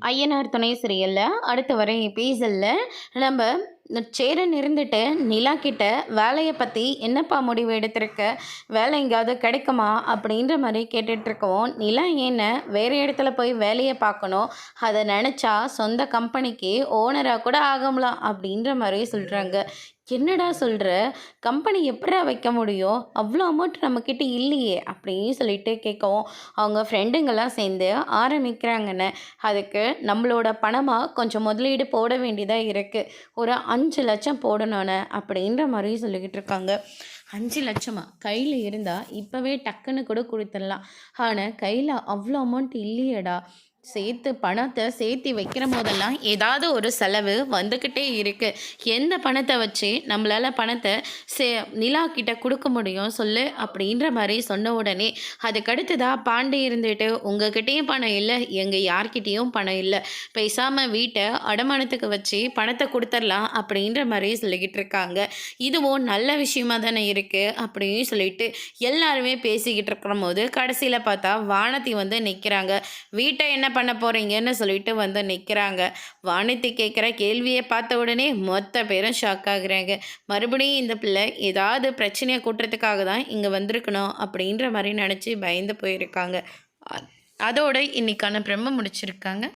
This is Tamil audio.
ஐயனார் துணை சீரியலில் அடுத்து வர எபிசோடில் நம்ம சேரன் இருந்துட்டு நிலா கிட்ட வேலையை பற்றி என்னப்பா முடிவு எடுத்திருக்க, வேலை எங்கேயாவது கிடைக்குமா அப்படின்ற மாதிரி கேட்டுட்ருக்கவும், நிலா ஏன்ன வேறு இடத்துல போய் வேலையை பார்க்கணும், அதை நினச்சா சொந்த கம்பெனிக்கு ஓனராக கூட ஆகலாம் அப்படின்ற மாதிரி சொல்கிறாங்க. என்னடா சொல்கிற, கம்பெனி எப்படா வைக்க முடியும், அவ்வளோ அமௌண்ட் நம்மக்கிட்ட இல்லையே அப்படின்னு சொல்லிட்டு கேட்கவும், அவங்க ஃப்ரெண்டுங்கெல்லாம் சேர்ந்து ஆரம்பிக்கிறாங்கன்னு. அதுக்கு நம்மளோட பணமாக கொஞ்சம் முதலீடு போட வேண்டியதாக இருக்குது, ஒரு 5 லட்சம் போடணும்னு அப்படின்ற மாதிரி சொல்லிக்கிட்டு இருக்காங்க. 5 லட்சமா கையில் இருந்தால் இப்போவே டக்குன்னு கூட கொடுத்துடலாம், ஆனால் கையில் அவ்வளோ அமௌண்ட் இல்லையேடா. பணத்தை சேர்த்து வைக்கிற போதெல்லாம் ஏதாவது ஒரு செலவு வந்துக்கிட்டே இருக்குது. எந்த பணத்தை வச்சு நம்மளால் பணத்தை நிலா கிட்ட கொடுக்க முடியும் சொல்லு அப்படின்ற மாதிரி சொன்ன உடனே, அதுக்கடுத்துதான் பாண்டி இருந்துட்டு, உங்ககிட்டயும் பணம் இல்லை, எங்கள் யார்கிட்டேயும் பணம் இல்லை, பேசாமல் வீட்டை அடமானத்துக்கு வச்சு பணத்தை கொடுத்துடலாம் அப்படின்ற மாதிரி சொல்லிக்கிட்டு இருக்காங்க. இதுவும் நல்ல விஷயமா தானே இருக்குது அப்படின்னு சொல்லிட்டு எல்லாருமே பேசிக்கிட்டு இருக்கிற போது கடைசியில் பார்த்தா வானதி வந்து நிற்கிறாங்க. வீட்டை என்ன பண்ண போகிறீங்கன்னு சொல்லிட்டு வந்து நிற்கிறாங்க. வானதி கேட்குற கேள்வியை பார்த்த உடனே மொத்த பேரும் ஷாக் ஆகுறாங்க. மறுபடியும் இந்த பிள்ளை ஏதாவது பிரச்சனையை கூட்டுறதுக்காக தான் இங்கே வந்திருக்கணும் அப்படின்ற மாதிரி நினச்சி பயந்து போயிருக்காங்க. அதோடு இன்னைக்கான பிரம்ம முடிச்சிருக்காங்க.